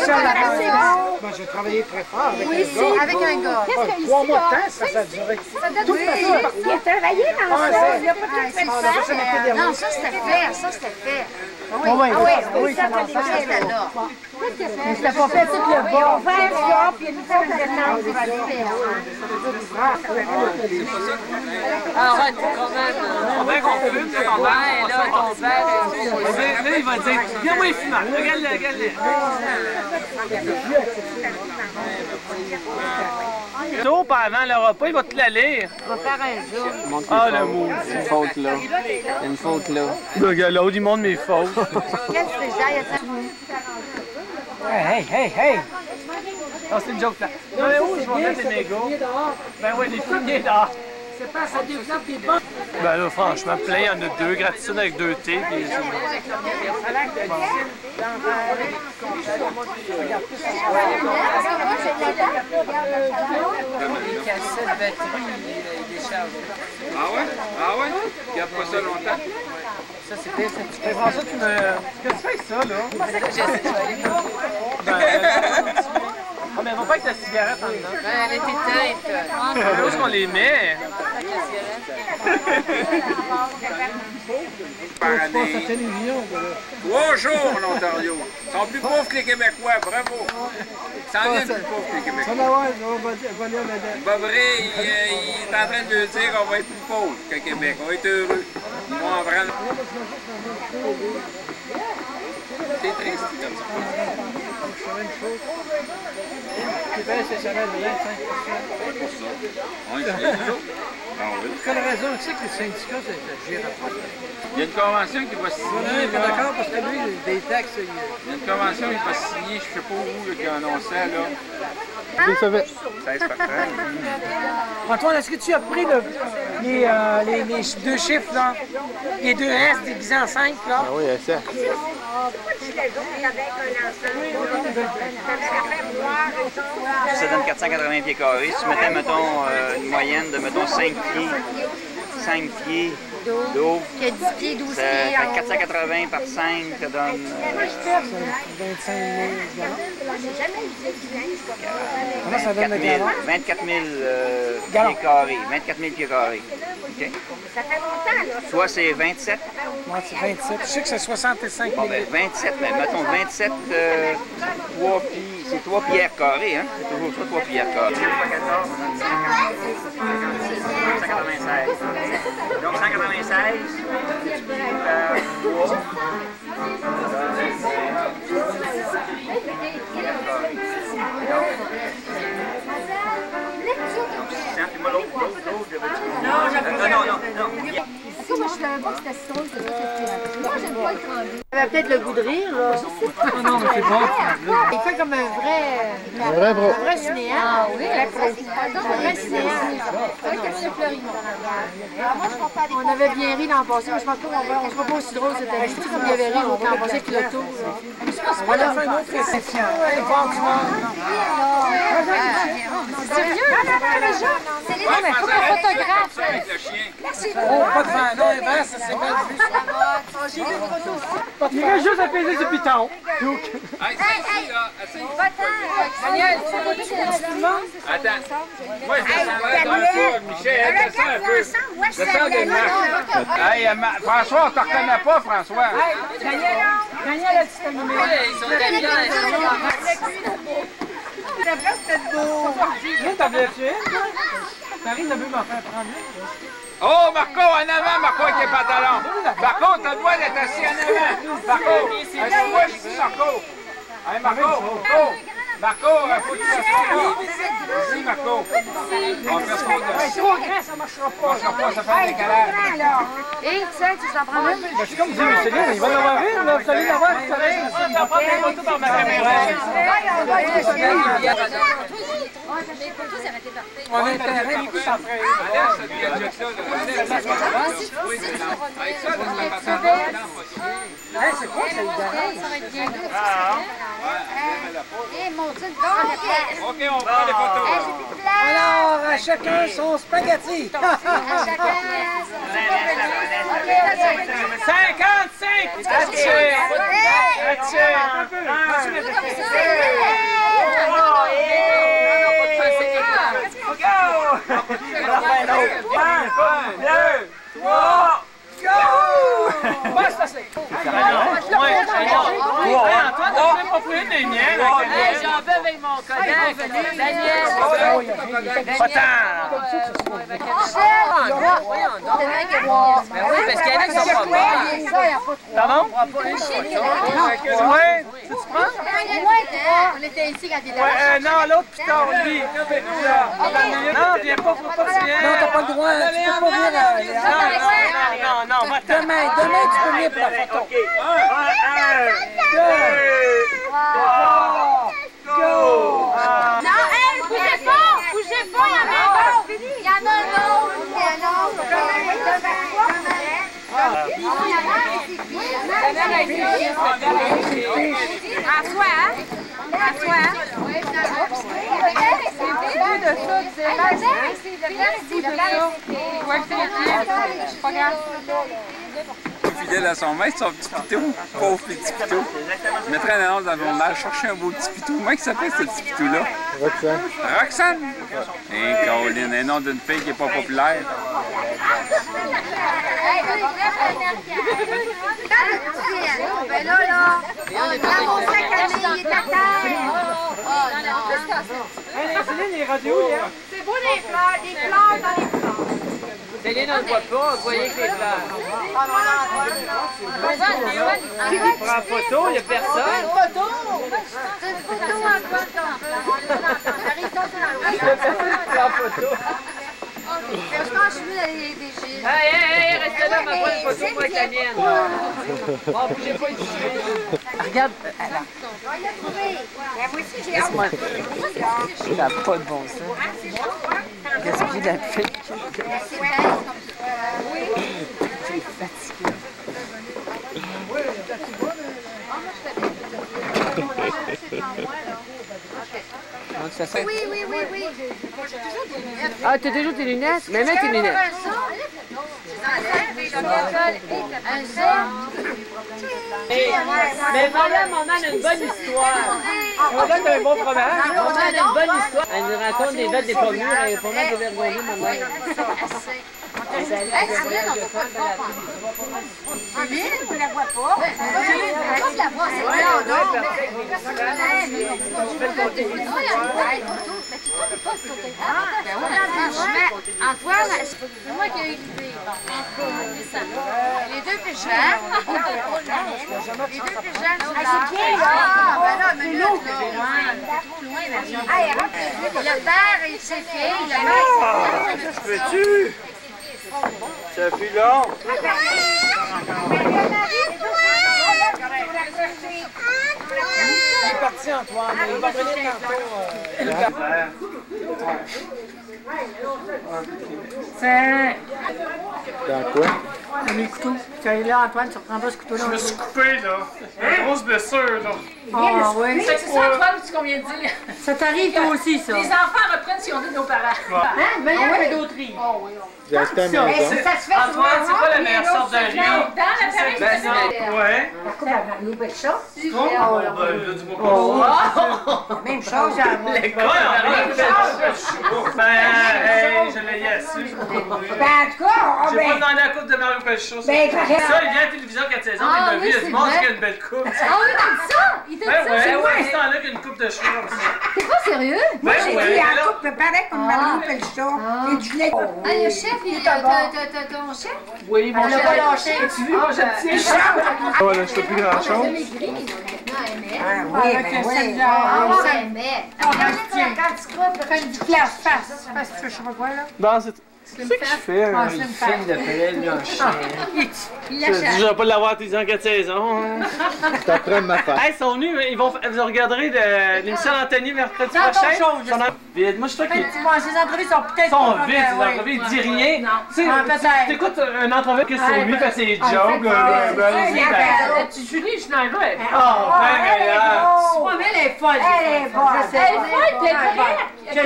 Moi, j'ai travaillé très fort avec un gars. Avec un gars. 3 mois de temps, ça a duré. Tout Il a travaillé dans ça. Il n'a pas tout fait ça. Non, ça c'était fait. Ça c'était fait. Oui, ça c'était là. Mais c'était pas fait tout le bas. Vert, ça, puis une fois de Arrête, quand même. On va qu'on fume, ton verre, là, ton verre. Là, il va dire, viens-moi les fumeurs. Regarde-le, regarde-le. Tôt, pas avant le repas, il va te la lire. On va faire un zoom. Ah, le mot. Une faute là. Une faute là. Le gars, l'autre, il montre mes fautes. Quel spécial, Hey! Non, c'est une joke là. Non, mais où je vais mettre les mégots? Ben oui, les fumiers dehors. C'est pas ça développe des bonnes. Ben là, franchement, plein, il y en a 2, gratitude avec 2 thés. Puis Les cassettes batterie, ils déchargent. Ah ouais? Ah ouais? Garde pas ça longtemps. Ça, c'est bien, ça. hey, François, tu me... Qu'est-ce que tu fais avec ça, là? Ah, mais elle va pas avec la cigarette en dedans. Ben, elle était teinte. Où est-ce qu'on les met? Par année. 3 jours en Ontario. Ils sont plus pauvres que les Québécois, bravo. Ils s'en viennent plus pauvres que les Québécois. Bobré, il est en train de dire qu'on va être plus pauvres que le Québec. On va être heureux. Ils vont en prendre. C'est triste comme ça. Tu fais c'est jamais de rien, Pour ça. Oui, je l'ai toujours. Ah oui. Quelle raison, tu sais que les syndicats, c'est géré pas. Il y a une convention qui va signer. Pas d'accord, parce que lui, des taxes, Il y a une convention qui va signer, je ne sais pas où, là, qui a annoncé, là. Je savais. 16%. Antoine, est-ce que tu as pris les 2 chiffres, là? Les 2 S déguisés en 5, là? Ah oui, ça. Ça donne 480 pieds carrés. Si tu mettais, mettons, une moyenne de, mettons, 5 pieds d'eau, Il y a 10 pieds, 12 ça pieds. fait 480 par 5, ça donne... 25 000 Comment ça donne 24 000 pieds carrés. 24 000 pieds carrés. OK? Ça fait longtemps, là. Soit c'est 27. Moi, c'est 27. Je sais que c'est 65 Bon, ben 27, mais mettons 27, 3 pieds. C'est 3 pierres carrées, hein? C'est toujours ça, 3 pierres carrées. 196. Donc 196, multiplié par 3. Moi, je savais pas que c'était si drôle que ça. Moi, j'aime pas le tremblé. Il avait peut-être le goût de rire, là. Non, mais c'est bon. Il fait comme un vrai cinéaste. Ah oui, un vrai cinéaste. On avait bien ri l'an passé, mais je pense pas qu'on ne sera pas aussi drôle cette année. C'est comme il y avait ri l'an passé avec le tour. On a fait une autre réception. C'est sérieux? Non, mais faut un photographe. Merci. Oh, pas de vent, non, un vent, ça c'est mal vu. Il reste juste à peser du piton. Daniel, tu Attends. Moi, je descendrai dans le tour. Michel, descends un peu. Descends des marches. Hey, François, on ne te reconnaît pas, François. Daniel, tu t'es nommé. Ils sont gagnants. Viens, t'as bien tué? Marie, t'as vu m'en faire prendre une? Oh, Marco, en avant, Marco, avec les pantalons. Marco, t'as le droit d'être assis en avant. Marco, assis-toi ici, Marco. Hey, Marco, Marco, faut que tu t'assoies là. Ici, Marco. On fait ce qu'on doit. Trop grand, ça marchera pas. Ça fait un décalage. Et tu sais, tu t'en prends une? Ben, c'est comme dire, c'est bien, il va en avoir une, là. Vous allez l'avoir tout à l'heure. On va prendre des photos dans ma caméra. On a intérêt, du coup, ça ferait. C'est quoi, ça, il Ça va être bien doux. Eh, mon Dieu, bon, OK, on prend les photos. j'ai plus de place. Alors, à chacun son spaghetti. À chacun. J'en veux avec mon collègue, Daniel. Voyons donc. Mais oui, parce qu'il y en a qui sont pas morts. Pardon? Ouais. On était ici quand il était Ouais, non, l'autre putain, lui. Non, viens pas, faut pas que tu viennes. Non, t'as pas le droit, tu peux pas venir. Non, va-t'en. Demain, tu peux venir pour la photo. Non, hey, bougez pas, il y en a un autre. Il y en a un autre. Assois, hein? Assois, hein? Fidèle à son maître, son petit pitou, pauvre petit pitou. Je mettrais une annonce dans le journal, chercher un beau petit pitou. Comment il s'appelle ce petit pitou-là? Roxane. Roxane? Et Caroline, un nom d'une fille qui n'est pas populaire. Ben là, dans mon sac à main, il est à terre. Céline, les radios, là. C'est beau des fleurs dans les fleurs. Céline, on ne voit pas, vous voyez que les fleurs. Qui prend photo, il n'y a personne. Une photo, Antoine, je pense que je suis des Gilles. Hey, restez là, ma bonne photo pour être la mienne. Bon, bougez pas ici. Regarde, Moi aussi, j'ai hâte. ça n'a pas de bon sens. Qu'est-ce qu'il a fait? C'est fatigué. Oui. Ah, t'as toujours tes lunettes? Mais mets tes lunettes. Mais voilà, maman a une bonne histoire. On donne un bon fromage. Maman a une bonne histoire. Elle nous raconte des dates des pommures. Elle est pas mal de vergonner, maman. Tu la vois pas? Je la vois, c'est là, non? Antoine, c'est moi qui ai écrit. Les deux plus jeunes. Les deux plus jeunes. C'est qui, là? Ben là, mais là, trop loin, le père et ses filles, le mère et ses filles. Peux-tu? Ça fait long. Il est parti, Antoine. Il va venir C'est Dans quoi? le couteau. Tu es là, Antoine, tu reprends pas ce couteau-là. Je me suis coupé, là. Une grosse blessure, là. Ah, oui. C'est ça, Antoine, ce qu'on vient de dire. Ça t'arrive, toi aussi, ça. Les enfants reprennent si on dit nos parents. Hein? Ben, il y a pas d'autrie. J'ai acheté un maison. Ça se fait Antoine, c'est pas la meilleure sorte de riz. Dans l'appareil, c'est ça. Ouais. Nouvelle chose. Oh, ben, là, dis-moi pas. Même chose. Ben, hey, je l'ai assis. Ben, en tout cas, J'ai pas demandé la coupe de Mario Pelchot. Ça, ben, il vient à la télévision 4 saisons, il m'a vu, il a dit, bon, il y a une belle coupe. Ah oui, t'as dit ça? Il t'a dit ça? Ouais, ouais, c'est temps-là qu'il y a une coupe de cheveux comme ça. T'es pas sérieux? Ben, j'ai ouais, dit là. en coupe, pareil comme Mario Pelchot. Et du lait. Ah, le chef, t'as ton chef? Oui, mon On l'a pas lâché. Tu veux, moi, je tiens. Voilà, je fais plus grand-chose. Maigri, maintenant, elle met. Ah oui, ben oui. Ah, elle met. Quand tu crois, fais une petite face. Face, je sais pas quoi, là. Non, c'est... C'est ce qu'il fait, un c'est une film femme. d'après, là, un chien. Il Je l'achète. vais pas l'avoir à télévision 4 saisons. C'est après ma fête. Hey, ils sont venus, vous regarderez l'émission d'Anthony mercredi Dans ton prochain. show, je sais. Vite, moi je suis toi qui... Tu vois, ces entrevues sont peut-être Ils sont pas vides, ces ouais. entrevues, ils disent rien. Tu sais, Ah, peut-être. t'écoutes une entrevue que c'est lui, fait ses jokes, Tu Julie, je n'en veux. Oh, ben, mais là... Ouais, mais elle est folle. Elle est bonne. Elle est folle, t'es prête? Je sais.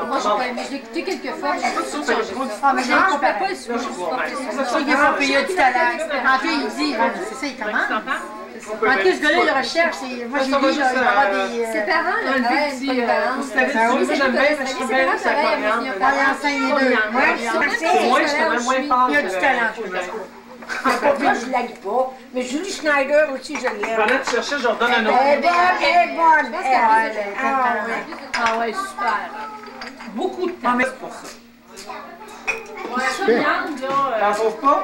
Moi, je l'ai écouté quelques fois, j'ai pas tout changé. Ah, mais je ne comprends pas le sujet. C'est sûr qu'il faut payer du talent. En tout, il dit, c'est ça, il commence. En tout, ce gars-là, il recherche. Moi, j'ai dit, il y aura des... Ses parents, là, une polyvalence. Moi, j'aime bien, mais je suis bien que ça Il enseigne les deux. Moi, je suis moins fort. Il y a du talent, je pense. Moi, je ne la lis pas, mais Julie Schneider aussi, je l'aime. Pendant que tu cherchais, je redonne un autre. Elle est bonne. Ah ouais, super. Beaucoup de temps. Mais c'est pour ça. Super. T'en sauves pas?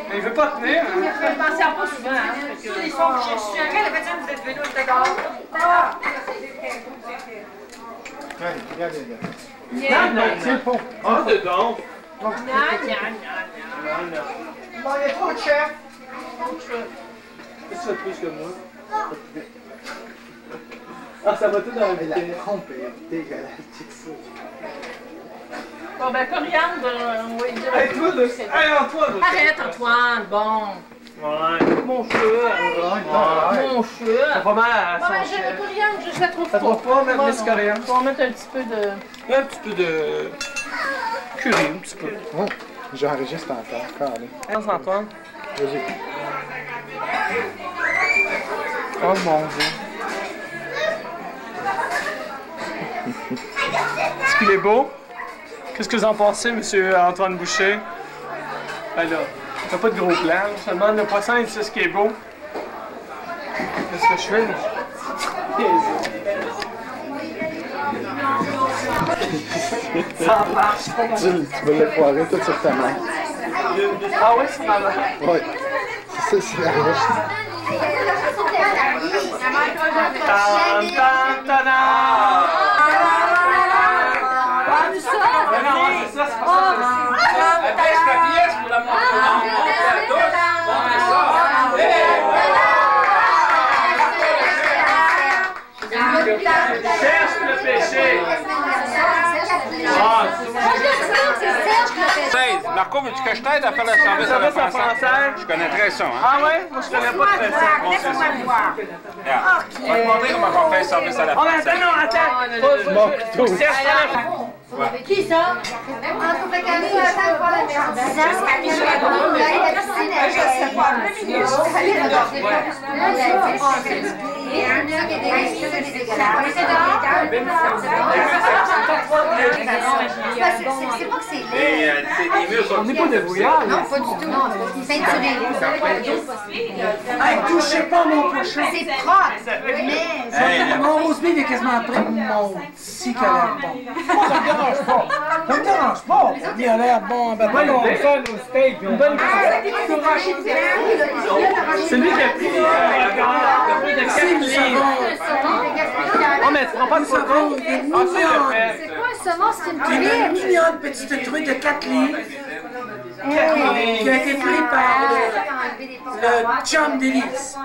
Mais il veut pas tenir. Hein? Je pensais pas souvent. Tous les sons que je suis avec, la personne vous êtes venue, on était d'accord. Regardez là. Non, c'est bon. Ah, dedans. Non. Bon, il y a trop de chef. Qu'est-ce que tu fais plus que moi? Ah, ça va tout dans le Mais la trompe est dégueulasse, c'est ça. Bon, ben, coriandre, oui. Hey, toi, hey, Antoine! Arrête, Antoine, bon. Ouais. Mon chien. Mon chien. T'as pas mal à Bon, ben, j'ai le coriandre, je la trouve Ça pas. trouve pas, mettre les coriandre? On va mettre un petit peu de... Un petit peu de... curry, un petit peu. Oh, j'enregistre encore. Allez. Pense, Antoine. Vas-y. Oh mon Dieu. Est-ce qu'il est beau? Qu'est-ce que vous en pensez, monsieur Antoine Boucher? Ben là, t'as pas de gros plan, là. Je te demande le poisson et tu sais ce qui est beau. Qu'est-ce que je fais, là? Ça marche pas. Tu vas le foirer tout sur ta main. Ah oui, c'est ma main. Oui. C'est ça, c'est la roche. Tam, tam, tadam! Ah, ça! Non, c'est ça, c'est pas ça. Après, je fais pièce pour la montrer à tous. Bon, mais ça. Cherche le péché. Ah, Marco, veux-tu que je t'aide à faire le service à la française? Je connais très ça, hein? Ah ouais? Moi, je connais pas très ça. Laisse-moi voir. Je vais te montrer comment on fait le service à la Oh, mais française. attends, non, attends. Mon couteau. Qui ça? On fait quand même attendre pour la merde. C'est pas que c'est laid. On n'est pas débrouillard. Non, pas du tout. C'est peinturé. Hey, touchez pas mon pochon. C'est propre. Mais... Mon rose-beef est quasiment prêt. Mon petit qui a l'air bon. Moi, ça me dérange pas. Ça me dérange pas. Il a l'air bon. Ben, moi, on fait nos steaks. Une bonne c'est lui qui a pris de 4 livres. Oh, mais tu prends pas de photo. C'est quoi un saumon? C'est une Une truite. mignonne petite truite de 4 livres. Qui a été pris par le Chum Délice.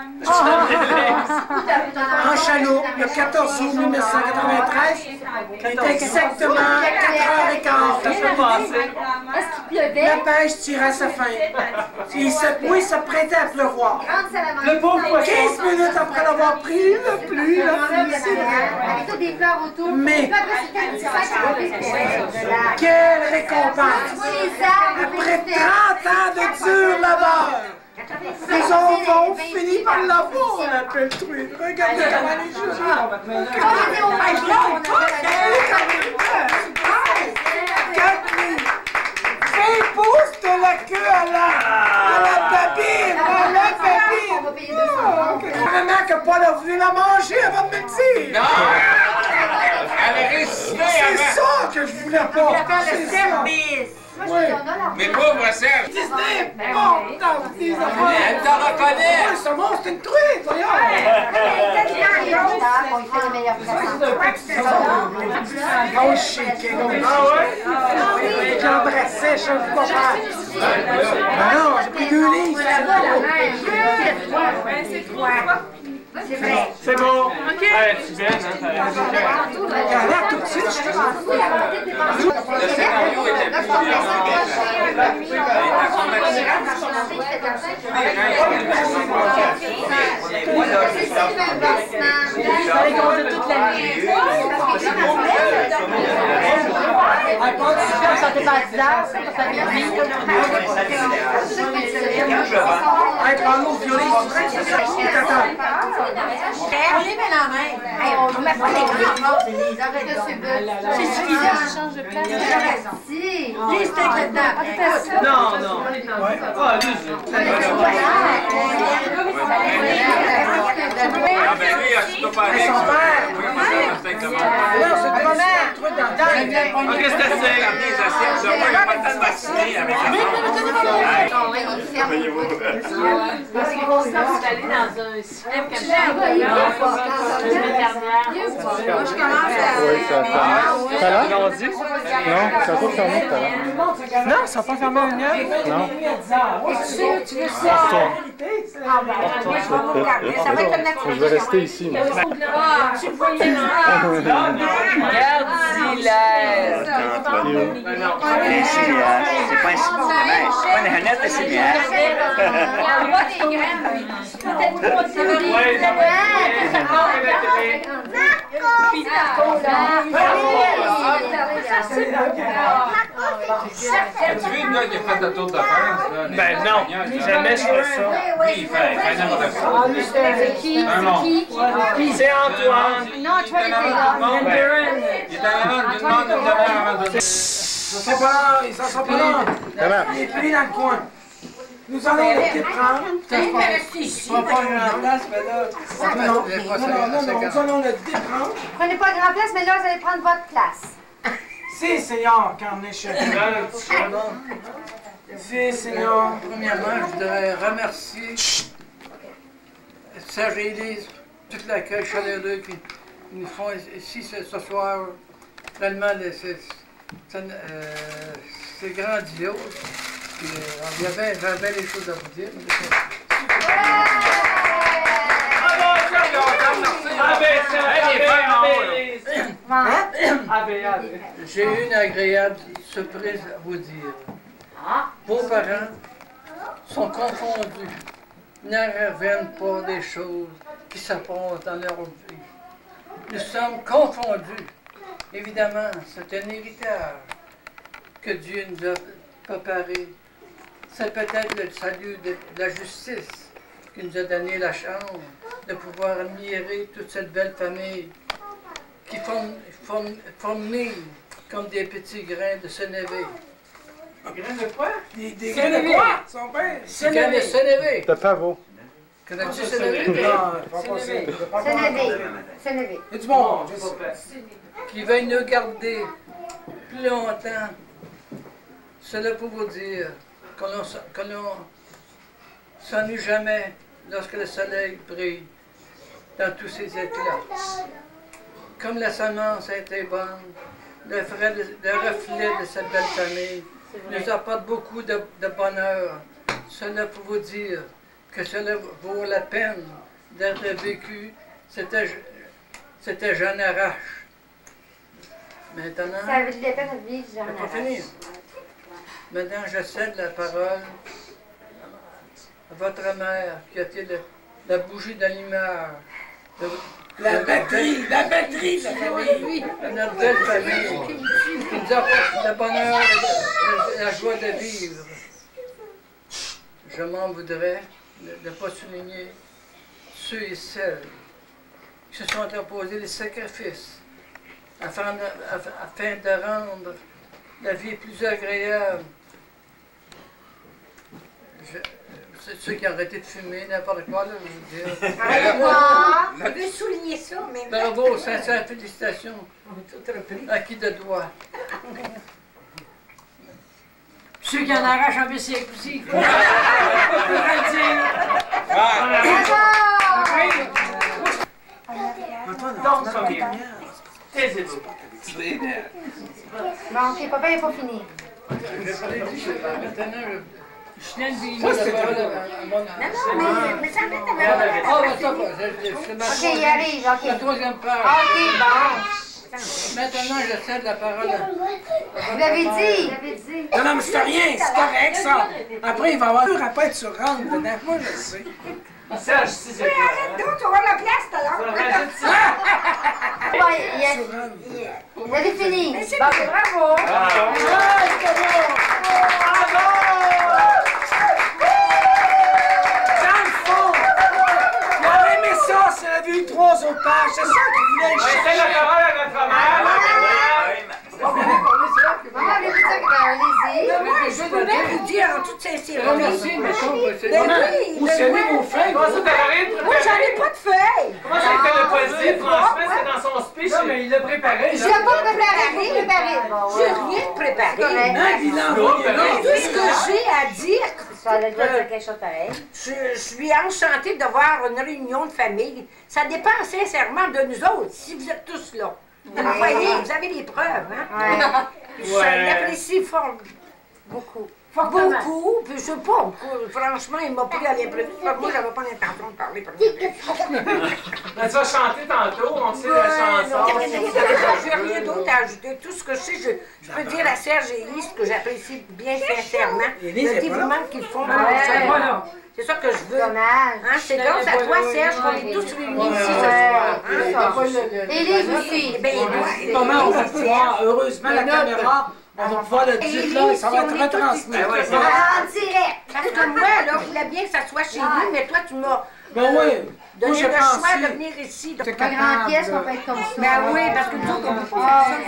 En Chaloupes, le 14 août 1993, il était exactement 4h15. Ça fait passer. Est-ce qu'il pleuvait? La pêche tirait à sa fin. Oui, ça prêtait à pleuvoir. Le pauvre poisson. 15 minutes après l'avoir pris, le pluie, Avec toutes des fleurs autour. Mais quelle récompense! Après 30 ans de dur labeur, les enfants ont fini par l'avoir, la belle truite. Regardez comment elle est jolie. Fais pousse de la queue à la babine, à la babine. Vraiment que Paul a voulu la manger avant de me le dire. Non! Elle est récitée C'est avant. ça que je voulais pas. C'est ça. Oui. Mais pauvre Serge! C'est important, des affaires. Elle te reconnaît! Le saumon, c'est une truite, voyons. On fait les meilleurs Oh, shit. Ah ouais? J'embrassais, je ne peux pas faire. Non, j'ai pris 2 livres. C'est vrai. C'est bon. OK. Tu viens, hein? Elle a l'air tout petit, je te Le scénario était Fallait compter toute la nuit. Sortez pas à 10 heures, ça va faire midi. Prends-nous au violet, c'est ça qui t'attend. On les met la main. On met pas les grands. C'est suffisant, on change de place. Si. Les steaks là-dedans. Non, non. Ah, lui, Ah, ben lui, il a pas avec. Son père. Non, c'est Maman. un truc dans le temps. Ok, c'est assez. Les assiettes, ça, moi, il n'y a pas de temps de vacciner avec la Parce qu'on s'est installé dans un système comme ça. La semaine dernière. Moi, je commence à... Oui, ça ferme. Tout à l'heure? Non, on dit? Non, ça a pas fermé tout à l'heure. Non, ça n'a pas fermé une heure. Non. Tu veux ça? Ah, ben, je vais vous regarder. Ça va être comme la Je vais rester ici, moi. Tu le voyais là? Garde-y-l'air. Un cinéaste. C'est pas une renette, un cinéaste. On voit des graines. Peut-être pas As-tu vu le gars qui a fait le tour de France? Ben non, jamais je fais ça. Oui, il fait n'importe quoi. C'est qui? C'est Antoine. Non, tu vas les là. Il est en avant d'une demande une demi-heure avant de... Ils sont pas là, ils sont pas là. Il est pris dans le coin. Nous allons les prendre. Il va rester ici. Non, nous allons le déprendre. Prenez pas grand place, mais là, vous allez prendre votre place. Si, Seigneur, carnet Si, Seigneur. Premièrement, je voudrais remercier Serge et Élise, toute l'accueil chaleureux qui nous font ici ce soir. Vraiment, c'est grandiose. Puis, j'avais les choses à vous dire. J'ai eu une agréable surprise à vous dire. Vos parents sont confondus. Ils ne reviennent pas des choses qui se passent dans leur vie. Nous sommes confondus. Évidemment, c'est un héritage que Dieu nous a préparé. C'est peut-être le salut de la justice qui nous a donné la chance de pouvoir admirer toute cette belle famille qui forment comme des petits grains de sénévé. Grains de quoi? Des grains de quoi? Son père? Des grains de sénévé. De pavot. Connais-tu sénévé? Sénévé. C'est du bon, je sais. Qui veulent nous garder plus longtemps. Cela pour vous dire qu'on ne s'ennuie jamais lorsque le soleil brille dans tous ses éclats. Comme la semence a été bonne, le reflet de cette belle famille nous apporte beaucoup de bonheur. Cela pour vous dire que cela vaut la peine d'être vécu. C'était Jeanne Arrache. Maintenant, Ça avait de la peine de vivre, c'est pas fini. Maintenant, je cède la parole à votre mère qui a été la bougie d'allumage. La batterie de la famille. De notre belle famille qui nous apporte le bonheur et la joie de vivre. Je m'en voudrais de ne pas souligner ceux et celles qui se sont imposés des sacrifices afin de rendre la vie plus agréable. Ceux qui ont arrêté de fumer, n'importe quoi, là, je veux dire. Je veux souligner ça, mais... Bravo, sincères félicitations. À qui de droit. Ceux qui en arrachent un bicycle aussi. Donc, ça vient. Taisez-vous. Bon, ok, papa, il n'est pas fini. Maintenant, Je tenais une vie. ça, c'est mais ça fait ta Ah, ben ça va, c'est ma Ok, il arrive, la ok. troisième page. Ok, bon. Maintenant, je cède la parole à... Vous l'avez dit. Non, mais c'est rien, c'est correct, ça. Après, il va y avoir un rappel sur rentre dedans. Moi, je sais. Serge, si c'est Arrête donc, tu vas avoir la place tout à l'heure. Ouais, il y a... Vous avez fini. Bravo! Dans le fond, il aurait aimé ça s'il avait eu 3 autres pages. C'est ça qu'il voulait le C'est la parole à notre mère. Maman, voulez-vous dire que allez-y? Je veux bien vous dire en toute sincérité. Merci, mais Vous savez vos feuilles. Comment ça, t'avais rien Moi, j'en ai pas de feuilles. Comment ça, il te l'a pas dit? Franchement, c'était dans son speech. Non, mais il l'a préparé. Je l'ai pas préparé, j'ai préparé. J'ai rien préparé. Tout ce que j'ai à dire, Ça allait dire quelque chose pareil. je suis enchantée de voir une réunion de famille. Ça dépend sincèrement de nous autres, si vous êtes tous là. Vous voyez, vous avez les preuves, hein? Je l'apprécie fort. Beaucoup. Beaucoup, puis je sais pas, franchement, il m'a pris à l'imprévu, moi, j'avais pas l'intention de parler. Tu vas chanter tantôt, on sait la chanson. J'ai rien d'autre à ajouter. Tout ce que je sais, je peux dire à Serge et Elise que j'apprécie bien sincèrement le dévouement qu'ils font pour le Seigneur. C'est ça que je veux. Hein, c'est grâce à toi, Serge, qu'on est tous réunis ici ce soir. Élise aussi. Comment on va pouvoir, heureusement, la caméra, on va pouvoir le dire là et ça va être retransmis. En direct. Parce que moi, là, je voulais bien que ça soit chez nous, mais toi, tu m'as Ben oui. donné le choix de venir ici. La grande pièce, on peut être comme ça. Ben oui, parce que nous, on peut pas faire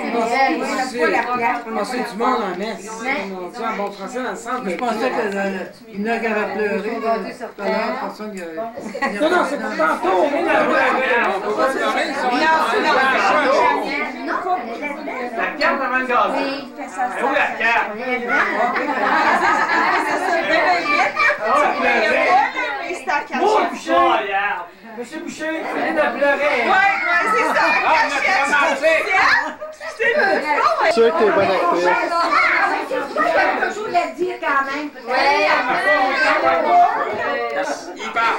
ça. C'est pas la place. Commencer du monde en messe. On dit en bon français dans le sens. Je pensais qu'il y en a qui avaient pleuré. Personne qui avait... Non, c'est pour tantôt. La carte avant le gaz. Où la carte? Moi, Boucher! Regarde. Monsieur Boucher, venez de pleurer. C'est sûr que t'es bonne actrice. Quelque chose à dire quand même. Il part.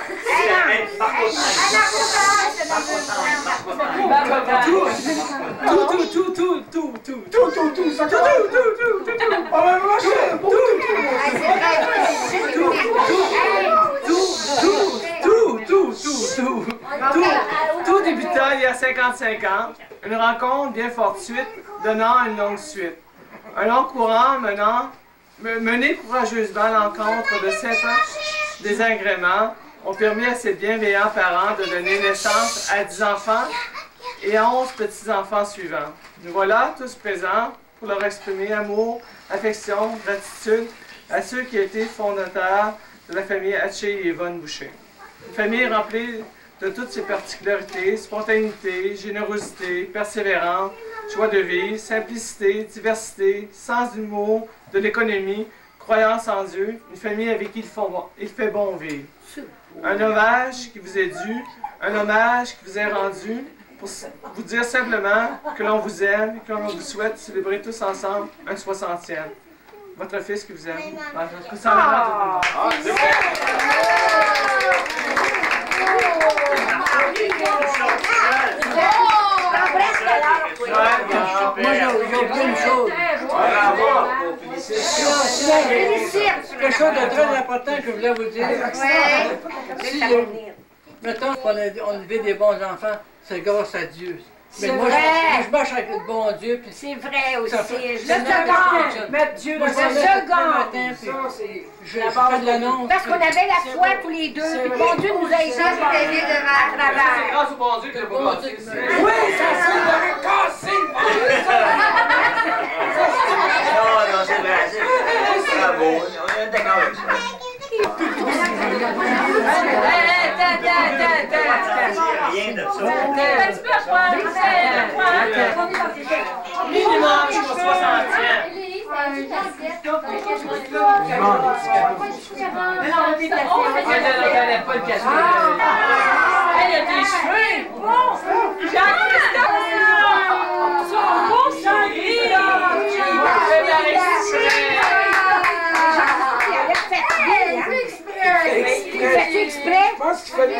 Tout débuta il y a 55 ans, une rencontre bien fortuite donnant une longue suite. Un long courant mené courageusement à l'encontre de 7 ans désagréments ont permis à ces bienveillants parents de donner naissance à 10 enfants et à 11 petits-enfants suivants. Nous voilà tous présents pour leur exprimer amour, affection, gratitude à ceux qui étaient fondateurs de la famille Hatché et Yvonne Boucher. Une famille remplie de toutes ses particularités, spontanéité, générosité, persévérance, joie de vivre, simplicité, diversité, sens d'humour, de l'économie, croyance en Dieu, une famille avec qui il fait bon vivre. Un hommage qui vous est dû, un hommage qui vous est rendu, pour vous dire simplement que l'on vous aime et que l'on vous souhaite célébrer tous ensemble un 60e. Votre fils qui vous aime. Moi, j'ai oublié une chose. Quelque chose de très important que je voulais vous dire. Si, mettons qu'on a élevé des bons enfants, c'est grâce à Dieu. Mais moi, je marche avec le bon Dieu. Puis c'est vrai aussi. Mettre Dieu dans le matin, je fais de l'annonce. Parce qu'on avait la foi tous les deux. Puis le bon Dieu nous a aidés à travers. C'est grâce au bon Dieu que le bon Dieu. Oui, ça s'est cassé. Non, c'est vrai. C'est bravo. On est d'accord avec ça. Rien de ça. Minimum jusqu'au 60e. Elle a des cheveux! Jean-Christophe! Son beau sourire! Fais-tu exprès? Je pense qu'il fait le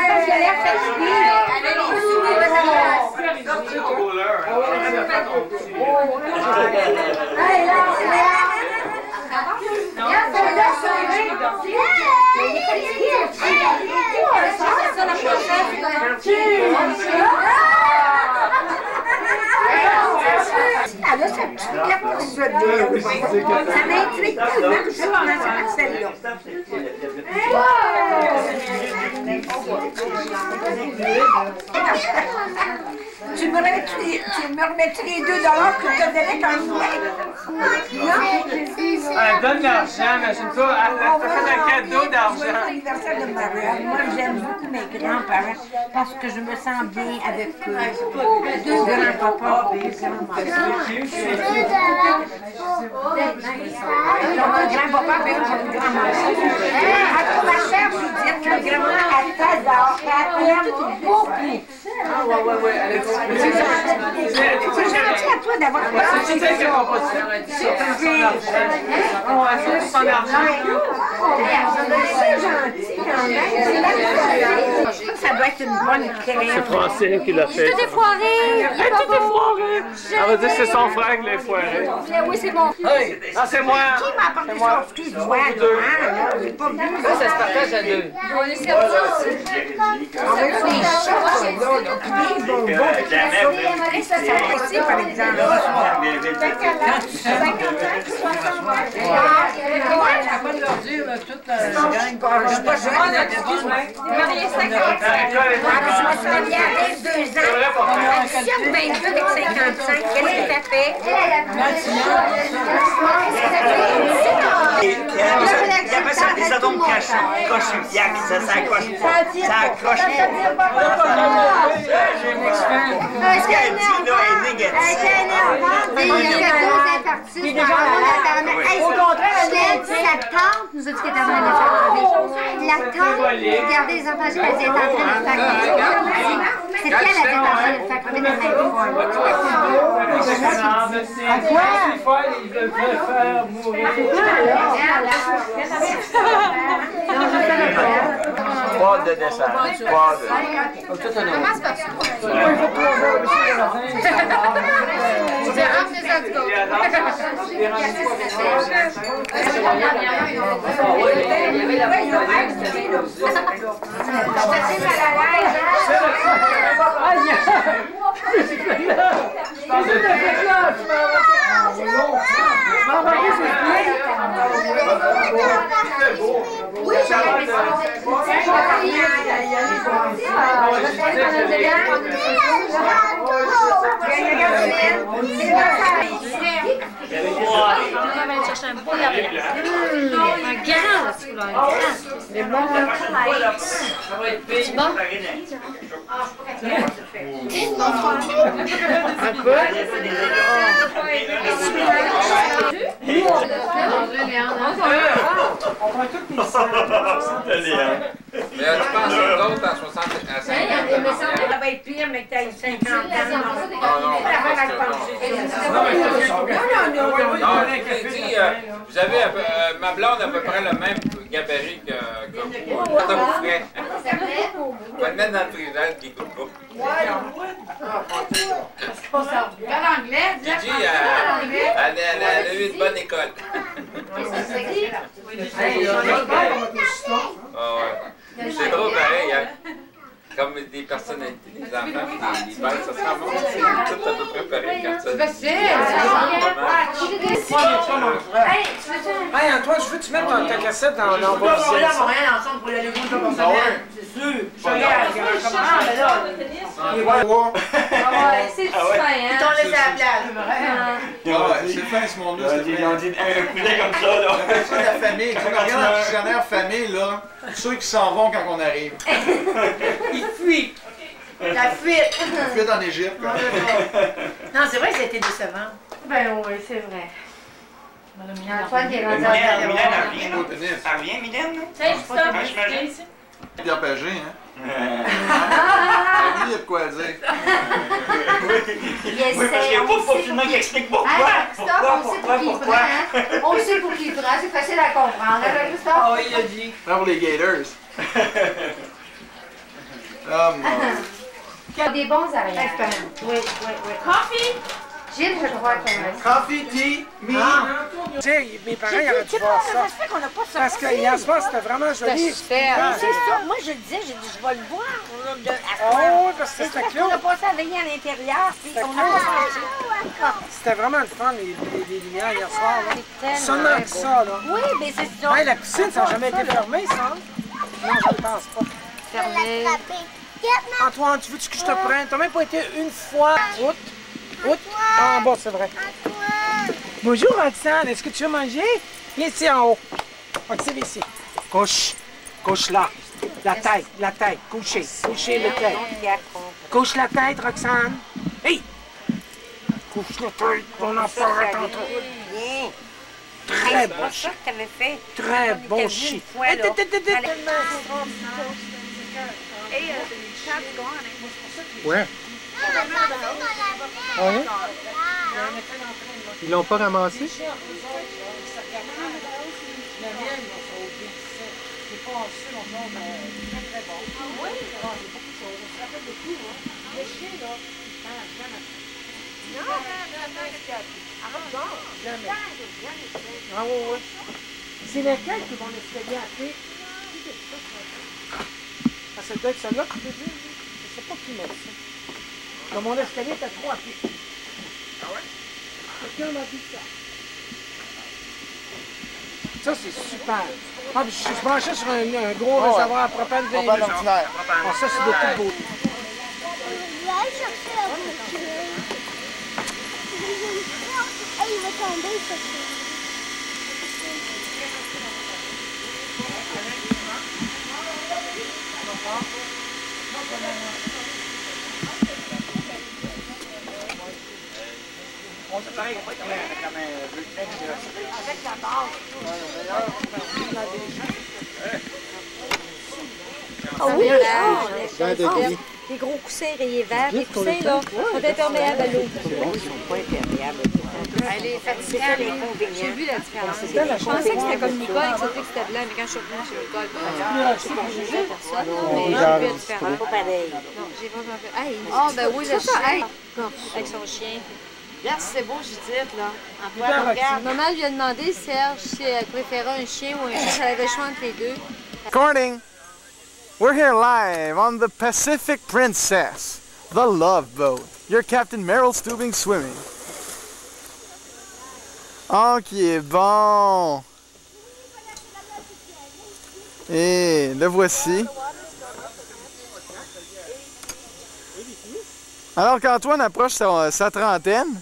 Parce qu'elle a l'air fatiguée. ça m'intrigue tellement que je commence par celle-là. Tu me remettrais les 2 $ que tu te donnais quand je jouais? Elle donne l'argent, imagine-toi, elle t'a fait un cadeau d'argent. C'est l'anniversaire de Maria. Moi, j'aime beaucoup mes grands-parents parce que je me sens bien avec eux. 2 grands-papas et 2 grands-mamans. Donc, un grand-papa et une grand-maman. À toi, ma chère Judith, le grand-maman, elle t'adore, elle t'aime beaucoup. Ah, ouais, C'est gentil à toi d'avoir fait ça. C'est ça qui va pas se faire. C'est son argent. C'est gentil quand même. Ça doit être une bonne création. C'est Francine qui l'a fait. Tout est foiré. Tout est foiré. Elle va dire que c'est son frère qui l'a foiré. Oui, c'est bon. Ah, c'est moi. Qui m'a apporté son excuse-moi? C'est pas bien. Ça se partage à 2. On est servi aussi. On veut des choses, des bonbons. Ça aussi, par exemple. Ça va leur dire toute la gang. Je suis pas jeune, excuse-moi. Marie, 50. Je me suis mariée avec 2 ans. Si on 22 avec 55, qu'est-ce que t'as fait? Il y avait ça des atomes crochus. Ça accroche pas. Ça accroche pas. Ce qu'elle dit là est négatif. Il y a 12 infarctus dans la sa tante nous a dit qu'elle était en train de faire crever. La tante regardait les enfants, elle était en train de faire crever. C'est qu'elle était en train de faire crever dans la Ils veulent faire mourir. Pas de dessin. Pas de. Commence par ça. C'est un des autres. Oui, un beau lapin. Un grand, celui-là. C'est bon. C'est bon? Un peu? On prend toutes les Mais tu penses aux autres à 60 à 50 ans? Ça va être pire, mais que t'as 50 ans. Non, vous avez ma blonde à peu près le même gabarit que vous. Quand vous ferez. On va le mettre dans le frigidaire qui coupe pas. Gigi, elle a eu une bonne école. C'est drôle pareil, hein? Comme des personnalités, des enfants, des bêtes, ça se rend bon, c'est tout à peu près pareil quand ça. Hey Antoine, je veux que tu mettes ta cassette dans l'envoi officiel. ensemble pour aller jouer comme ça. C'est sûr. Je regarde. C'est fin, hein? Ils t'ont laissé à la plage. C'est fin ce monde-là. Ils ont dit un poulet comme ça, là. Ça, la famille, quand on regarde la dictionnaire famille, là, ceux qui s'en vont quand on arrive. Ils fuient. La fuite. La fuite en Égypte. Non, c'est vrai que c'était décevant. Ben oui, c'est vrai. Antoine qui est rendu Mylène, à elle revient, Au tennis. ça revient, Mylène? Pierre Pagé, hein? Lui, il y a de quoi dire. Il Oui, parce qu'il n'y a pas de facilement qui explique pourquoi. Christophe, on sait pour qui il prend. On sait pour qui il prend, c'est facile à comprendre. Hein, Christophe? Ah oui, il a dit. Prends pour les Gators. Oh, mon. Des bons arrières. Oui. Coffee? Gilles, je crois qu'il y a Coffee, tea, me. Tu sais, mes parents ils auraient dû voir ça. Ça fait qu'on n'a pas ça. Parce que hier soir, c'était vraiment joli. C'est ça. Moi, je le disais, j'ai dit, je vais le voir. Oh, oui, parce que c'était On clos. a passé à veiller à l'intérieur, puis on n'a pas mangé. C'était vraiment le fun, les lumières hier soir. Là. Seulement que ça, là. Oui, mais c'est ça. Hey, la piscine, ça n'a jamais été fermé, ça? Hein? Non, je ne pense pas. fermé. Antoine, tu veux-tu que je te prenne? T'as même pas été une fois. Outre. Ah, bon, c'est vrai. Bonjour, Roxane. Est-ce que tu veux manger? Viens ici en haut. Roxane, ici. Couche. Couche là. La tête. Couchez la tête. Couche la tête, Roxane. Hey! Couche la tête, ton enfant raconte. Très bon C'est ça que tu avais fait. Très bon chien. Ouais. Ah oui? Ils l'ont pas ramassé? Ah oui. C'est lesquels qui vont l'escalier à pied? Ah, ça doit être celui-là que tu veux dire? Je sais pas qui met ça. Dans mon escalier, t'as 3 pieds. Ah ouais? Quelqu'un m'a dit ça. Ça, c'est super. Ah, puis je branchais sur un gros réservoir à propane 20 minutes. Ah, ça, c'est de toute beauté. Il va tomber, ça. C'est pareil, pas comme Avec la base. Ah oui, Les gros coussins rayés verts, les coussins là, sont imperméables à l'eau. Ils sont pas imperméables. Elle est fatiguée. J'ai vu la différence. Je pensais que c'était comme Nicole, que c'était blanc, mais quand je suis revenue chez Nicole, je sais pas juger personne, mais j'ai vu la différence. Pas pareil. Non, j'ai vraiment fait. Hey, Ah, ben oui, le chien. avec son chien. Regarde, c'est beau, Judith, là. Antoine, regarde. Maman lui a demandé, Serge, si elle préférait un chien ou un chat. Elle avait le choix entre les deux. Recording. We're here live on the Pacific Princess, the Love Boat. Your Captain Meryl Stubing swimming. Oh, qui est bon! Et le voici. Alors qu'Antoine approche sa trentaine,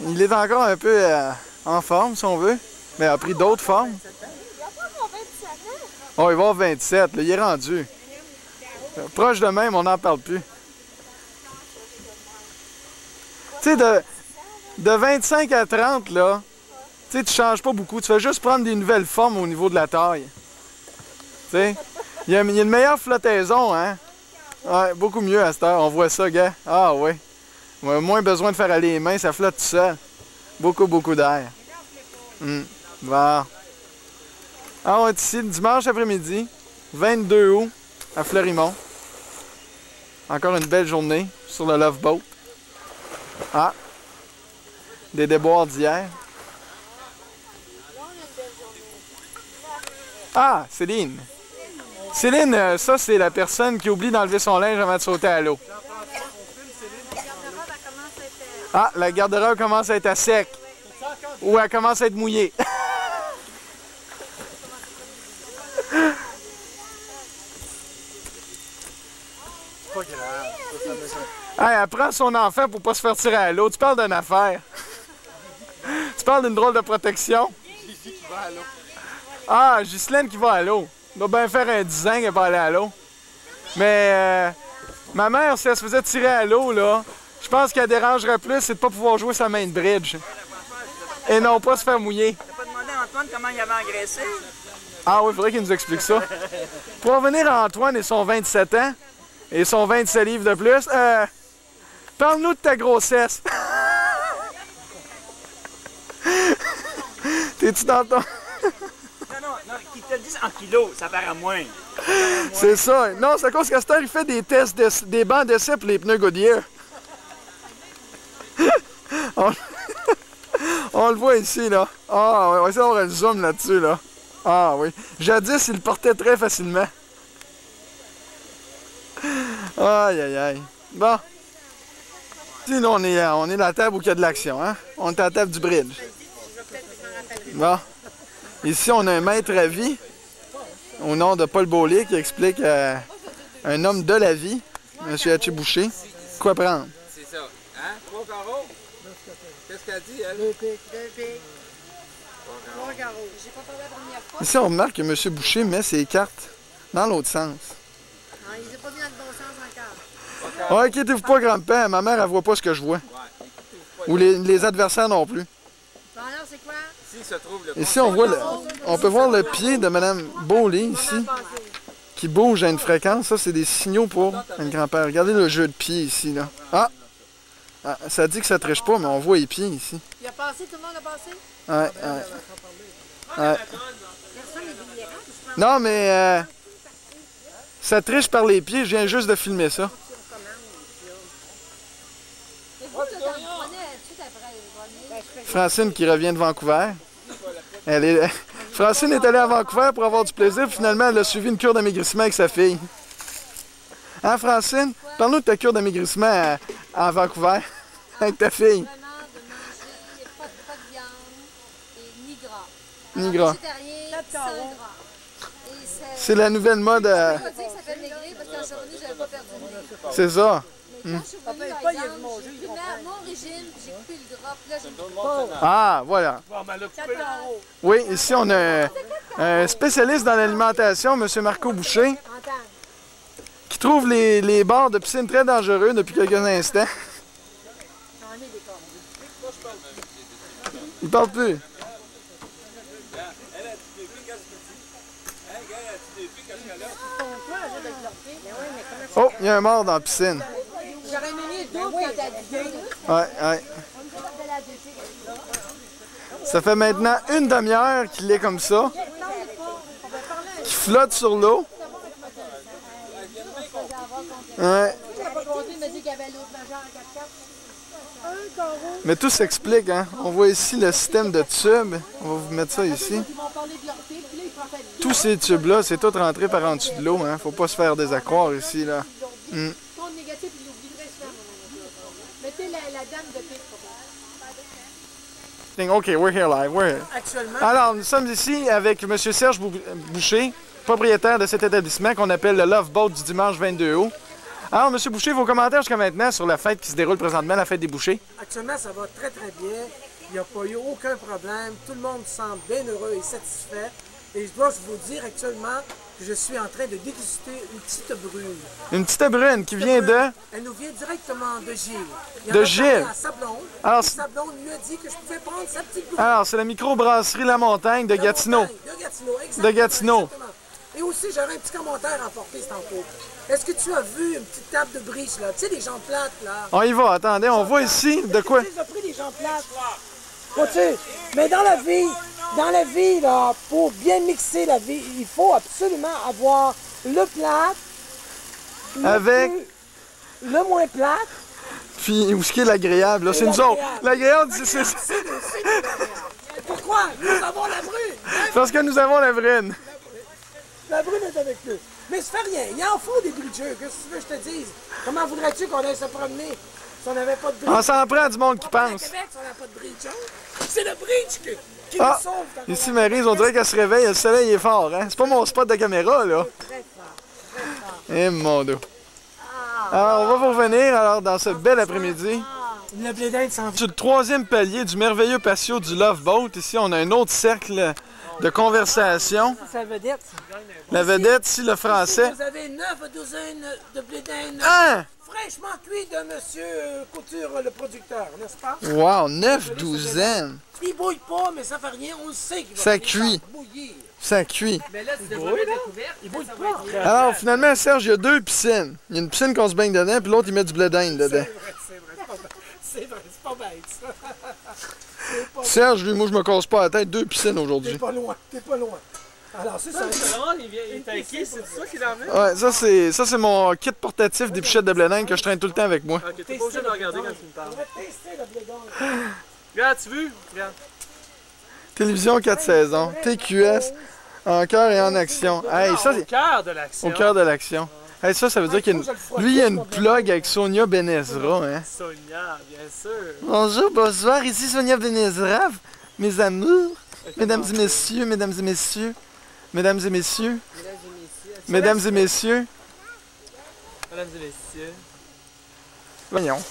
il est encore un peu en forme, si on veut, mais a pris d'autres formes. Oh, il va avoir 27, là, il est rendu. Proche de même, on n'en parle plus. Tu sais, de 25 à 30, là, tu sais, tu changes pas beaucoup. Tu fais juste prendre des nouvelles formes au niveau de la taille. Tu sais, il y a une meilleure flottaison, hein? Ouais, beaucoup mieux à cette heure. On voit ça, gars. Ah, oui. On a moins besoin de faire aller les mains, ça flotte tout seul. Beaucoup d'air. Bon. Ah, on est ici le dimanche après-midi, 22 août, à Fleurimont. Encore une belle journée sur le Love Boat. Ah, des déboires d'hier. Ah, Céline. Céline, ça c'est la personne qui oublie d'enlever son linge avant de sauter à l'eau. Ah, la garde-robe commence à être à sec. Ou elle commence à être mouillée. Hey, elle prend son enfant pour pas se faire tirer à l'eau. Tu parles d'une affaire. Tu parles d'une drôle de protection. Ah, Ghislaine qui va à l'eau. Elle doit bien faire un 10 ans qu'elle va aller à l'eau. Mais ma mère, si elle se faisait tirer à l'eau, là, je pense qu'elle dérangerait plus, c'est de pas pouvoir jouer sa main de bridge. Et non pas se faire mouiller. T'as pas demandé à Antoine comment il avait engraissé? Ah oui, il faudrait qu'il nous explique ça. Pour revenir à Antoine et son 27 ans, et son 27 livres de plus, parle-nous de ta grossesse. T'es-tu dans ton... Non, qu'il te le dise en kilos, ça paraît moins. C'est ça. Non, c'est à cause qu'Astor, il fait des tests, des bancs d'essai pour les pneus Goodyear. On le voit ici, là. Ah, on va essayer d'avoir un zoom là-dessus, là. Ah oui. Jadis, il le portait très facilement. Aïe, aïe, aïe. Bon. Sinon, on est à la table où il y a de l'action, hein? On est à la table du bridge. Bon. Ici, on a un maître à vie, au nom de Paul Beaulieu, qui explique un homme de la vie, M. Hatché Boucher, quoi prendre. C'est ça. Hein? 3 carreaux? Qu'est-ce qu'elle dit, elle? 2 pics. 3 carreaux. J'ai pas parlé la première fois. Ici, on remarque que M. Boucher met ses cartes dans l'autre sens. Non, il les a pas mis dans le bon sens encore. Ouais, inquiétez-vous pas, grand-père. Ma mère, elle voit pas ce que je vois. Ou les adversaires non plus. Bon, alors, c'est quoi? Ici, on peut voir le pied de Mme Beaulieu, ici, qui bouge à une fréquence. Ça, c'est des signaux pour un grand-père. Regardez le jeu de pied ici, là. Ah! Ça dit que ça triche pas, mais on voit les pieds ici. Il a passé, tout le monde a passé? Ouais. Non, mais ça triche par les pieds. Je viens juste de filmer ça. Francine qui revient de Vancouver. Francine est allée à Vancouver pour avoir du plaisir, puis finalement, elle a suivi une cure d'amaigrissement avec sa fille. Hein, Francine? Parle-nous de ta cure d'amaigrissement à Vancouver, avec ta fille. Ni gras. C'est la nouvelle mode. C'est ça. Ah, voilà. Oui, ici on a un spécialiste dans l'alimentation, M. Marco Boucher, qui trouve les bords de piscine très dangereux depuis quelques instants. Il parle plus. Oh, il y a un mort dans la piscine. Ouais. Ça fait maintenant une demi-heure qu'il est comme ça, qu'il flotte sur l'eau. Ouais. Mais tout s'explique, hein. On voit ici le système de tubes. On va vous mettre ça ici. Tous ces tubes-là, c'est tout rentré par en dessous de l'eau, hein. Faut pas se faire des accroires ici, là. OK, we're here live. We're here. Alors, nous sommes ici avec M. Serge Boucher, propriétaire de cet établissement qu'on appelle le Love Boat du dimanche 22 août. Alors, M. Boucher, vos commentaires jusqu'à maintenant sur la fête qui se déroule présentement, la fête des bouchers? Actuellement, ça va très, très bien. Il n'y a pas eu aucun problème. Tout le monde semble bien heureux et satisfait. Et je dois vous dire actuellement que je suis en train de déguster une petite brune. Une petite brune qui vient de? Elle nous vient directement de Gilles. De Gilles? À Sablon. Alors, Sablon lui a dit que je pouvais prendre sa petite brune. Alors, c'est la microbrasserie La Montagne de Gatineau. De Gatineau, exactement. De Gatineau. Exactement. Et aussi, j'aurais un petit commentaire à apporter, c'est en cours. Est-ce que tu as vu une petite table de bridge, là? Tu sais, les gens plates, là? On y va, attendez, on voit ici de quoi? Tu as pris des gens plates. Vois-tu? Mais dans la vie, là, pour bien mixer la vie, il faut absolument avoir le plat, le moins plat. Puis, où ce qui est l'agréable, là? C'est nous autres. L'agréable, c'est... Pourquoi? Nous avons la brune. Parce que nous avons la brune. La brune est avec nous. Mais ça fait rien. Il en faut des bridgeux. Qu'est-ce que tu veux que je te dise? Comment voudrais-tu qu'on aille se promener si on n'avait pas de bridge? On s'en prend du monde qui pense. Au Québec, si on n'a pas de bridge. C'est le bridge qui nous sauve. Ici, Maryse, on dirait qu'elle se réveille. Le soleil est fort, hein? C'est pas mon spot de caméra, là. Très fort. Eh, mon dos. Alors, on va vous revenir alors, dans ce bel après-midi. Le blé d'Inde s'en va. Sur le 3e palier du merveilleux patio du Love Boat, ici, on a un autre cercle de conversation. C'est la vedette. La vedette, ici, le français. Vous avez 9 douzaines de blé d'Inde fraîchement cuit de M. Couture, le producteur, n'est-ce pas? Wow, 9 douzaines. Il bouille pas, mais ça fait rien, on le sait qu'il va ça cuit. Bouillir. Ça cuit. Mais là, tu devrais mettre découverte. Il bouille pas. Alors, finalement, Serge, il y a 2 piscines. Il y a une piscine qu'on se baigne dedans, puis l'autre, il met du blé d'Inde dedans. C'est vrai, c'est pas bête, ça. Serge, lui, moi, je me casse pas la tête. 2 piscines aujourd'hui. T'es pas loin, t'es pas loin. Alors, c'est ça. Il est inquiet, c'est ça qu'il en met? Ouais, ça c'est mon kit portatif d'épichettes de blé d'Inde que je traîne tout le temps avec moi. Ok, t'es pas obligé de regarder quand tu me parles. Regarde, tu veux? Regarde. Télévision 4 saisons. TQS, en cœur et en action. Hey, ça, Au cœur de l'action. Au cœur de l'action. Hey, ça veut dire qu'il y a lui, il y a une plug avec Sonia Benezra. Hein? Sonia, bien sûr. Bonjour, bonsoir. Ici Sonia Benezra. Mes amours. Mesdames et messieurs, mesdames et messieurs. Mesdames et messieurs. Mesdames et messieurs. Mesdames et messieurs. Voyons.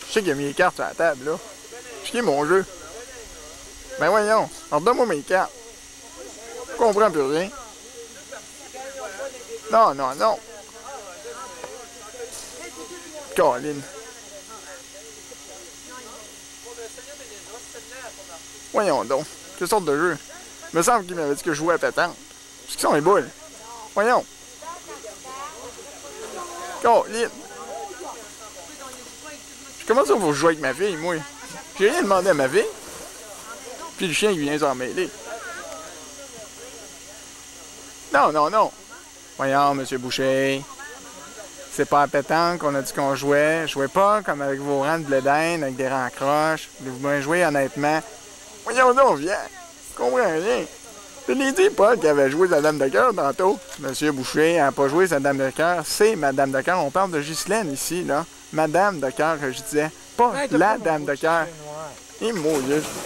Je sais qu'il y a mes cartes sur la table, là. Je sais mon jeu. Ben voyons. Alors donne-moi mes cartes. Je comprends plus rien. Non, non, non. Colin. Voyons donc. Quelle sorte de jeu? Il me semble qu'il m'avait dit que je jouais à pétanque. Qu'est-ce qu'ils sont les boules? Voyons. Colin. Comment ça vous jouer avec ma fille, moi? J'ai rien demandé à ma fille. Puis le chien, il vient s'en mêler. Non, non, non. Voyons, monsieur Boucher. C'est pas à pétanque qu'on a dit qu'on jouait. Jouez pas comme avec vos rangs de blé d'Inde, avec des rangs croches. Voulez-vous bien jouer honnêtement? Voyons donc, viens. Je comprends rien. Je l'ai dit, Paul, qui avait joué sa dame de cœur tantôt. Monsieur Boucher n'a pas joué sa dame de cœur. C'est ma dame de cœur. On parle de Ghislaine ici, là. Madame de cœur, que je disais. Pas la dame de cœur. Et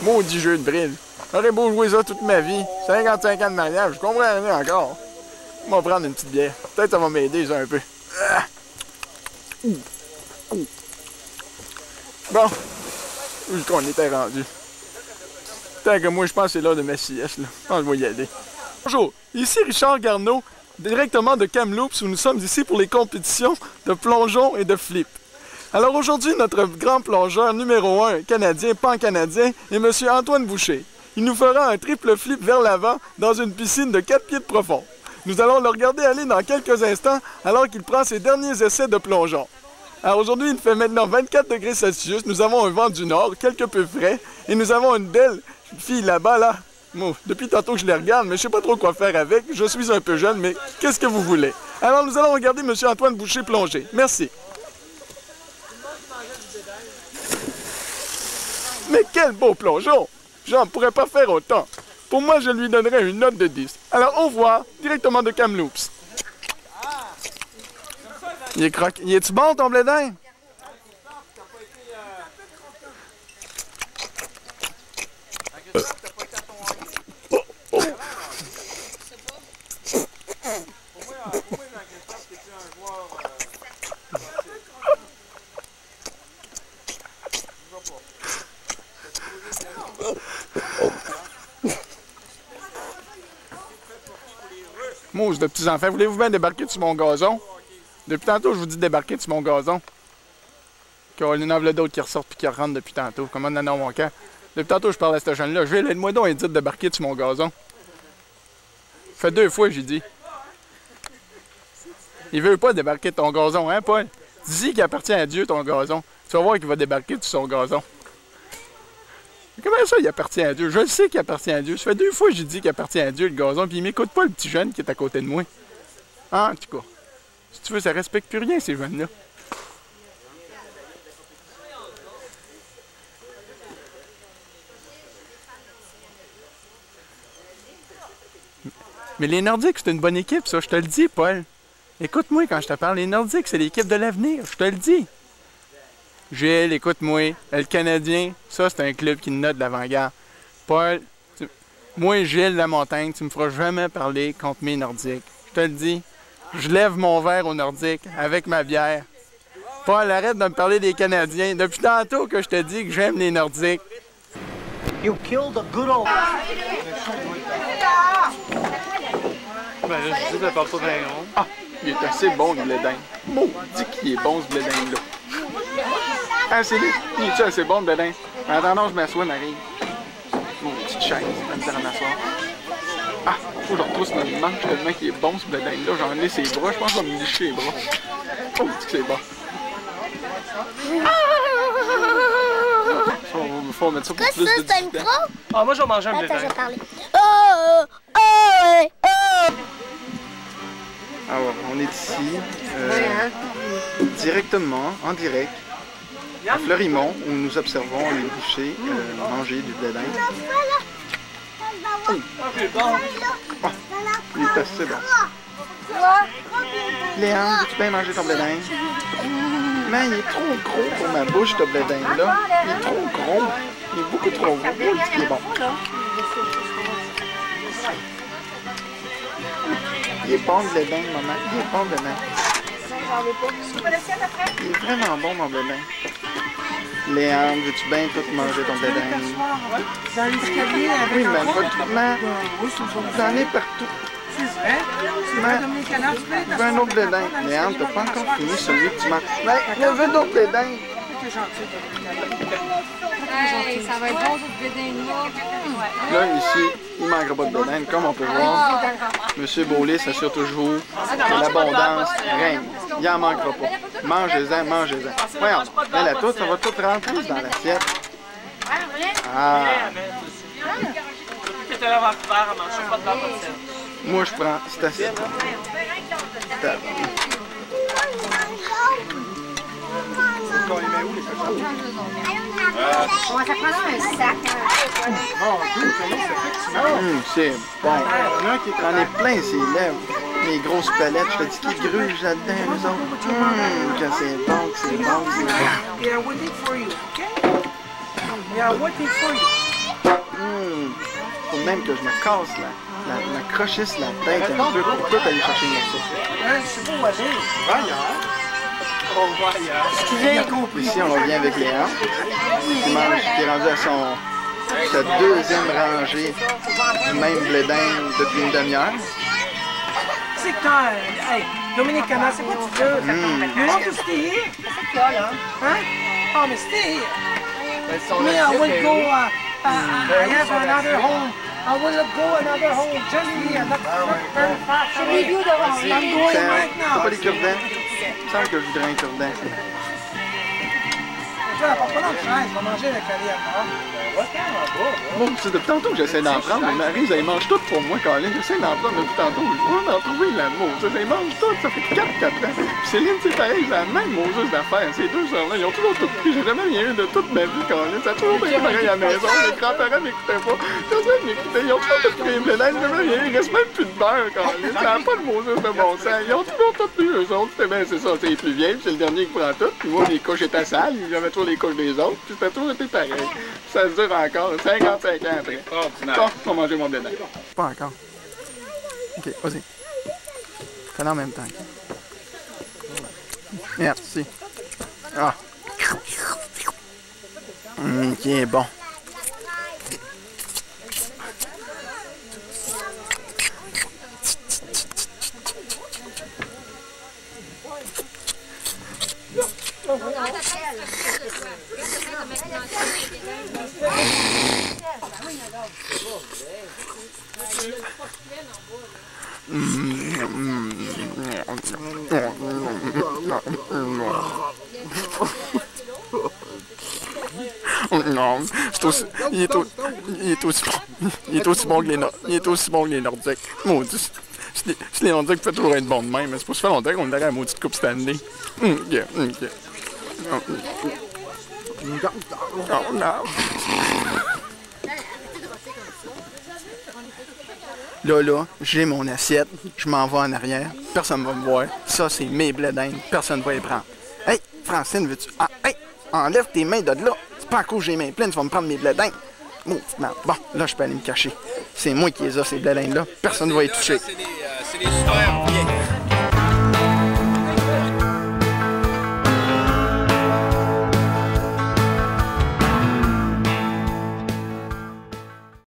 maudit jeu de bride. J'aurais beau jouer ça toute ma vie. 55 ans de mariage, je comprends rien encore. On va prendre une petite bière. Peut-être ça va m'aider ça un peu. Bon. Où est-ce qu'on était rendu? Tant que moi, je pense que c'est l'heure de ma sieste, là. Je pense que je vais y aller. Bonjour, ici Richard Garneau, directement de Kamloops, où nous sommes ici pour les compétitions de plongeon et de flip. Alors aujourd'hui, notre grand plongeur numéro 1 canadien, pan-canadien, est M. Antoine Boucher. Il nous fera un triple flip vers l'avant dans une piscine de 4 pieds de profond. Nous allons le regarder aller dans quelques instants alors qu'il prend ses derniers essais de plongeon. Alors aujourd'hui, il fait maintenant 24 degrés Celsius, nous avons un vent du nord, quelque peu frais, et nous avons une belle fille là-bas, là. Bon, depuis tantôt que je les regarde, mais je sais pas trop quoi faire avec. Je suis un peu jeune, mais qu'est-ce que vous voulez? Alors nous allons regarder M. Antoine Boucher plonger. Merci. Mais quel beau plongeon! J'en pourrais pas faire autant. Pour moi, je lui donnerais une note de 10. Alors, au revoir, directement de Kamloops. Il est croqué. Il est-tu bon, ton blé d'Inde? Mousse de petits-enfants, voulez-vous bien débarquer sur mon gazon? Depuis tantôt, je vous dis débarquer sur mon gazon. Il y en a d'autres qui ressortent et qui rentrent depuis tantôt. Comment on en a mon camp? Depuis tantôt, je parle à ce jeune-là. Je vais l'aide-moi donc et dire de débarquer sur mon gazon. Ça fait 2 fois que j'ai dit. Il veut pas débarquer de ton gazon, hein, Paul? Dis-y qu'il appartient à Dieu, ton gazon. Tu vas voir qu'il va débarquer sur son gazon. Comment ça, il appartient à Dieu? Je le sais qu'il appartient à Dieu. Ça fait 2 fois que j'ai dit qu'il appartient à Dieu, le gazon, puis il m'écoute pas, le petit jeune qui est à côté de moi. En tout cas, si tu veux, ça respecte plus rien, ces jeunes-là. Mais les Nordiques, c'est une bonne équipe, ça, je te le dis, Paul. Écoute-moi quand je te parle. Les Nordiques, c'est l'équipe de l'avenir, je te le dis. Gilles, écoute-moi, le Canadien, ça, c'est un club qui note de l'avant-garde. Paul, moi, Gilles Lamontagne, tu me feras jamais parler contre mes Nordiques. Je te le dis. Je lève mon verre aux Nordiques avec ma bière. Paul, arrête de me parler des Canadiens. Depuis tantôt que je te dis que j'aime les Nordiques. You killed a good old... Ben là, je dis que ça parle pas bien rond. Ah, il est assez bon, le blé d'Inde. Maudit qu'il est bon, ce blé d'Inde-là. Ah, c'est lui. Il est assez bon, le blé d'Inde. En attendant, je m'assois, Marie. Mon petite chaise, je vais me faire m'asseoir. Ah, faut que je retrousse mon manche tellement qu'il est bon, ce blé d'Inde-là. J'en ai ses bras, je pense que je vais me licher les bras. Oh, dit que c'est bon. Faut mettre ça pour plus de c'est un micro? Ah, moi, je vais manger un blé d'Inde. Attends, je vais parler. Alors, on est ici, directement, en direct, à Fleurimont, où nous observons les bouchers manger du blé d'Inde. Oh, il est assez bon. Léandre, veux-tu bien manger ton blé d'Inde? Mais il est trop gros pour ma bouche, ce blé d'Inde-là. Il est trop gros. Il est beaucoup trop gros. Il est bon. Il est bon, le blé d'Inde, maman. Il est bon, le blé d'Inde. Il est vraiment bon, mon blé d'Inde. Léandre, veux-tu bien tout manger ton blé d'Inde? Dans l'escalier avec oui, mais j'en ai partout. C'est vrai? C'est vrai, Dominique Canard, tu veux un autre blé d'Inde. Léandre, t'as pas encore fini celui que tu manges. Mais je veux d'autres blé d'Inde. T'es gentil, Dominique Canard. Hey, ça va être bon, ce blé d'Inde-là. Là, ici, il ne manquera pas de blé d'Inde. Comme on peut voir, M. Beaulais s'assure toujours que l'abondance règne. Il n'en manquera pas. Mangez-en, mangez-en. Voyons, mais la toute, ça va tout rentrer dans l'assiette. Ah. Moi, je prends cette assiette. Ça prendra un sac. C'est bon. J'en ai plein ses lèvres. Mes grosses palettes, je te dis qu'ils grugent là-dedans, les autres. Que c'est bon, que c'est bon, que c'est bon. Yeah, waiting for you, okay? Yeah, waiting for you. Faut même que je me casse la crochisse la tête un peu pour tout aller chercher le morceau. C'est beau, aller. Ici, on revient avec Léa, qui est rendu à sa deuxième rangée du même blé d'Inde depuis une demi-heure. C'est quand, hey, Dominique Canard, c'est quoi tu veux? You want to stay here? C'est quoi, là? Hein? Oh, mais stay here. Me, I will go, I have another home. I will go another home, just here, not very far. C'est les vieux de Ron. I'm going right now. T'as pas les cure-dents? Il me semble que je voudrais un cure-dent. Tu vas pas prendre de chaise, on va manger avec Ali à Bon, c'est depuis tantôt que j'essaie d'en prendre, mais Maryse, elle mange tout pour moi, Colin. J'essaie d'en prendre depuis tantôt. On va en trouver l'amour. Elle mange tout, ça fait 4 ans. Puis Céline, c'est pareil, c'est la même moseuse d'affaires. Ces deux sœurs-là, ils ont toujours tout pris. J'ai jamais rien eu de toute ma vie, Colin. Ça a toujours été pareil à la maison. Mes grands-parents m'écoutaient pas. Personne m'écoutait. Ils ont toujours tout pris. Le linge, jamais rien. Il reste même plus de beurre, Colin. Ça n'a pas de moseuse de bon sens. Ils ont toujours tout pris, eux autres. C'est ça, c'est les plus vieilles. C'est le dernier qui prend tout. Puis moi, les couches étaient sales. J'avais toujours les couches des autres. Puis c'était toujours été pareil. Ça se dure encore. 55 ans après. Bon, on va manger mon blé d'Inde. Pas encore. Ok, vas-y. Fais-le en même temps. Merci. Ah. Qui est bon. Non, il est aussi bon que les Nordiques. Maudit. C'est les Nordiques peuvent toujours être bons de même, mais c'est pas ça fait longtemps qu'on aurait la maudite Coupe Stanley. Oh non. Là, j'ai mon assiette, je m'en vais en arrière, personne ne va me voir. Ça, c'est mes blés d'Inde, personne ne va les prendre. Hey, Francine, veux-tu... Ah, hey, enlève tes mains de là. C'est pas à cause que j'ai les mains pleines, tu vas me prendre mes blés d'Inde. Bon, là, je peux aller me cacher. C'est moi qui les ai, ces blés d'Inde-là. Personne ne va y toucher. C'est des super